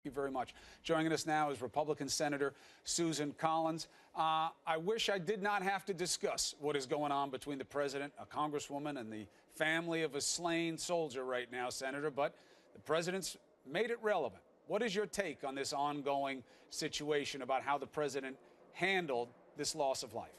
Thank you very much. Joining us now is Republican Senator Susan Collins. I wish I did not have to discuss what is going on between the president, a congresswoman, and the family of a slain soldier right now, Senator, but the president's made it relevant. What is your take on this ongoing situation about how the president handled this loss of life?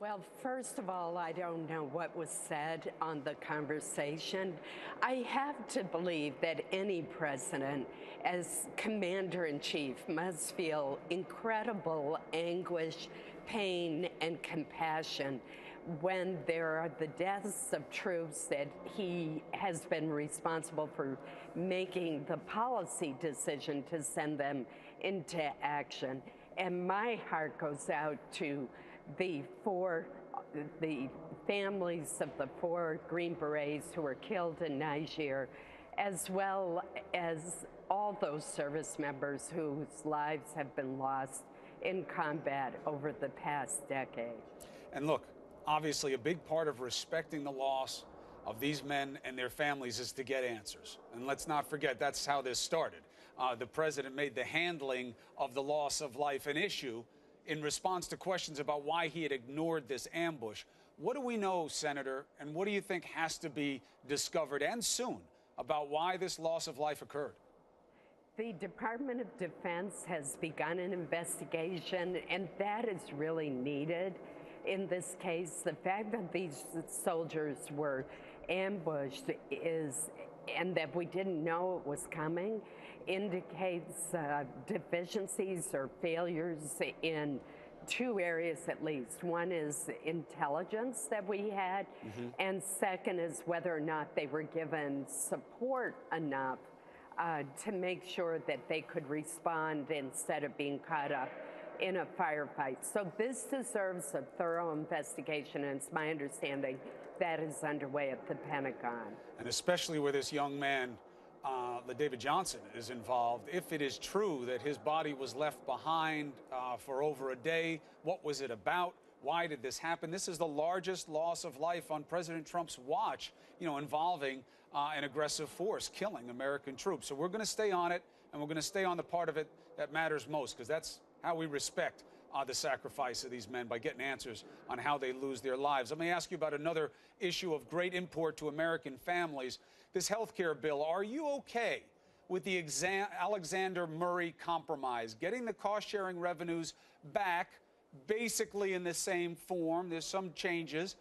Well, first of all, I don't know what was said on the conversation. I have to believe that any president, as commander-in-chief, must feel incredible anguish, pain, and compassion when there are the deaths of troops that he has been responsible for making the policy decision to send them into action. And my heart goes out to the families of the 4 Green Berets who were killed in Niger, as well as all those service members whose lives have been lost in combat over the past decade. And look, obviously a big part of respecting the loss of these men and their families is to get answers. And let's not forget, that's how this started. The president made the handling of the loss of life an issue in response to questions about why he had ignored this ambush. What do we know, Senator, and what do you think has to be discovered, and soon, about why this loss of life occurred? The Department of Defense has begun an investigation, and that is really needed in this case. The fact that these soldiers were ambushed and that we didn't know it was coming indicates deficiencies or failures in 2 areas at least. One is intelligence that we had, and second is whether or not they were given support enough to make sure that they could respond instead of being caught up in a firefight. So this deserves a thorough investigation, and it's my understanding that is underway at the Pentagon. And especially where this young man, David Johnson, is involved. If it is true that his body was left behind for over a day, what was it about? Why did this happen? This is the largest loss of life on President Trump's watch, involving an aggressive force killing American troops. So we're going to stay on it, and we're going to stay on the part of it that matters most, because that's how we respect the sacrifice of these men, by getting answers on how they lose their lives. Let me ask you about another issue of great import to American families, this health care bill. Are you okay with the Alexander Murray compromise, getting the cost-sharing revenues back basically in the same form? There's some changes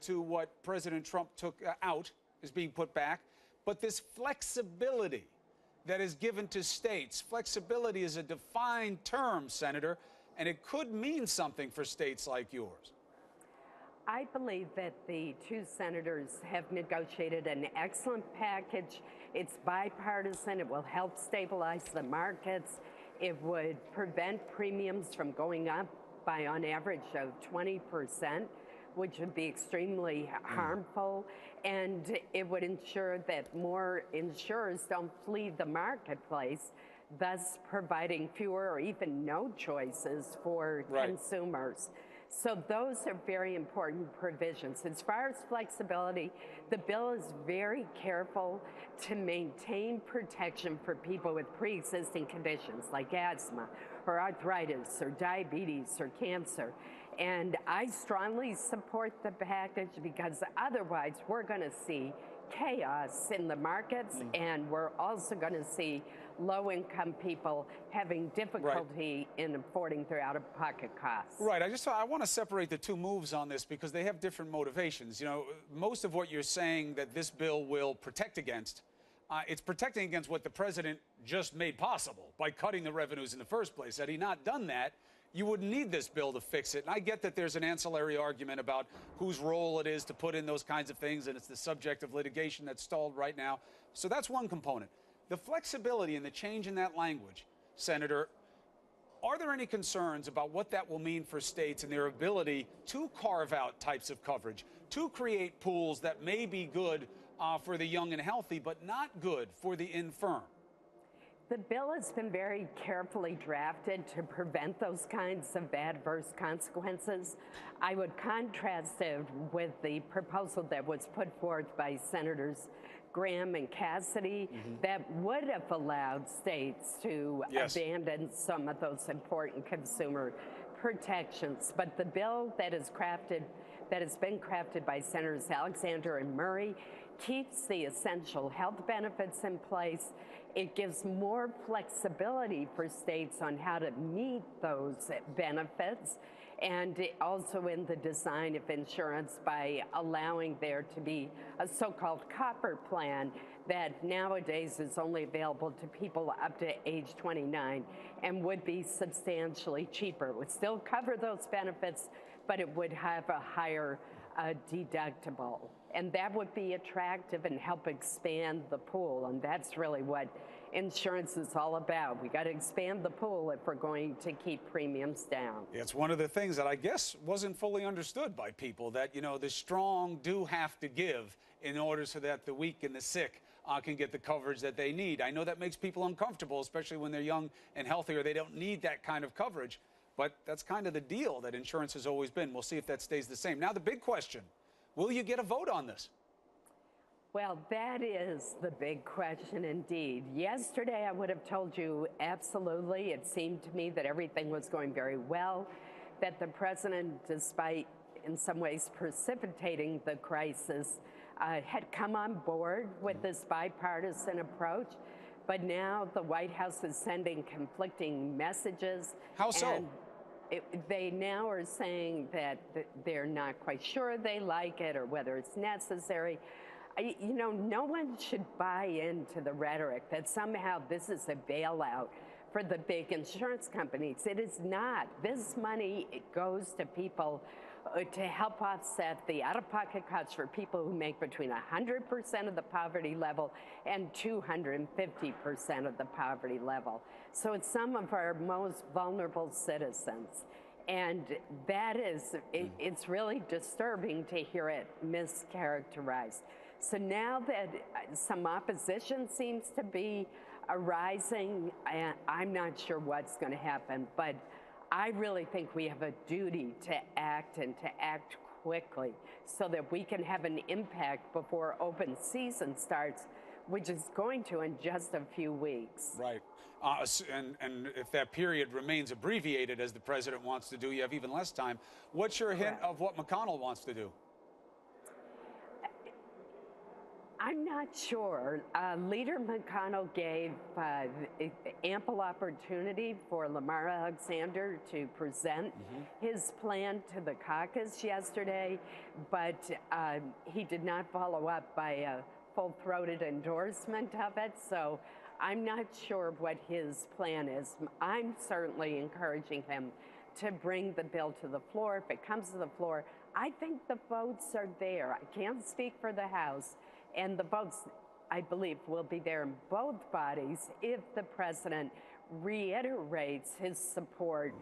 to what President Trump took out is being put back, but this flexibility that is given to states. Flexibility is a defined term, Senator, and it could mean something for states like yours. I believe that the 2 senators have negotiated an excellent package. It's bipartisan. It will help stabilize the markets. It would prevent premiums from going up by on average of 20%. Which would be extremely harmful, and it would ensure that more insurers don't flee the marketplace, thus providing fewer or even no choices for consumers. So those are very important provisions. As far as flexibility, the bill is very careful to maintain protection for people with pre-existing conditions like asthma or arthritis or diabetes or cancer. And I strongly support the package, because otherwise we're going to see chaos in the markets, and we're also going to see low-income people having difficulty in affording their out-of-pocket costs. Right. I want to separate the 2 moves on this, because they have different motivations. Most of what you're saying that this bill will protect against, it's protecting against what the president just made possible by cutting the revenues in the first place. Had he not done that, you wouldn't need this bill to fix it. And I get that there's an ancillary argument about whose role it is to put in those kinds of things, and it's the subject of litigation that's stalled right now. So that's one component. The flexibility and the change in that language, Senator, are there any concerns about what that will mean for states and their ability to carve out types of coverage, to create pools that may be good for the young and healthy, but not good for the infirm? The bill has been very carefully drafted to prevent those kinds of adverse consequences. I would contrast it with the proposal that was put forth by Senators Graham and Cassidy, that would have allowed states to Yes. abandon some of those important consumer protections. But the bill that has been crafted by Senators Alexander and Murray keeps the essential health benefits in place. It gives more flexibility for states on how to meet those benefits, and also in the design of insurance by allowing there to be a so-called copper plan that nowadays is only available to people up to age 29 and would be substantially cheaper. It would still cover those benefits, but it would have a higher deductible. And that would be attractive and help expand the pool. And that's really what insurance is all about. We got to expand the pool if we're going to keep premiums down. It's one of the things that I guess wasn't fully understood by people, that, you know, the strong do have to give in order so that the weak and the sick can get the coverage that they need. I know that makes people uncomfortable, especially when they're young and healthy, or they don't need that kind of coverage. But that's kind of the deal that insurance has always been. We'll see if that stays the same. Now, the big question, will you get a vote on this? Well, that is the big question indeed. Yesterday, I would have told you absolutely. It seemed to me that everything was going very well, that the president, despite in some ways precipitating the crisis, had come on board with this bipartisan approach. But now the White House is sending conflicting messages. How so? And they now are saying that they're not quite sure they like it or whether it's necessary. You know, no one should buy into the rhetoric that somehow this is a bailout for the big insurance companies. It is not. This money, it goes to people to help offset the out-of-pocket costs for people who make between 100% of the poverty level and 250% of the poverty level. So it's some of our most vulnerable citizens. And that is, it's really disturbing to hear it mischaracterized. So now that some opposition seems to be arising, I'm not sure what's going to happen, but I really think we have a duty to act, and to act quickly, so that we can have an impact before open season starts, which is going to in just a few weeks. Right. And if that period remains abbreviated, as the president wants to do, you have even less time. What's your hint of what McConnell wants to do? I'm not sure. Leader McConnell gave ample opportunity for Lamar Alexander to present his plan to the caucus yesterday, but he did not follow up by a full-throated endorsement of it. So I'm not sure what his plan is. I'm certainly encouraging him to bring the bill to the floor. If it comes to the floor, I think the votes are there. I can't speak for the House. And the votes, I believe, will be there in both bodies if the president reiterates his support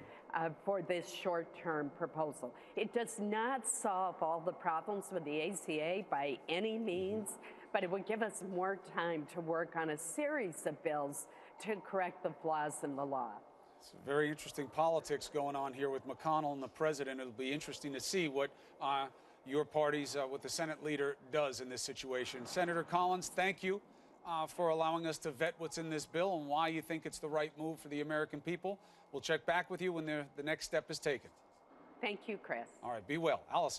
for this short-term proposal. It does not solve all the problems with the ACA by any means, but it would give us more time to work on a series of bills to correct the flaws in the law. It's very interesting politics going on here with McConnell and the president. It'll be interesting to see what your party's, what the Senate leader does in this situation. Senator Collins, thank you for allowing us to vet what's in this bill and why you think it's the right move for the American people. We'll check back with you when the next step is taken. Thank you, Chris. All right, be well. Allison.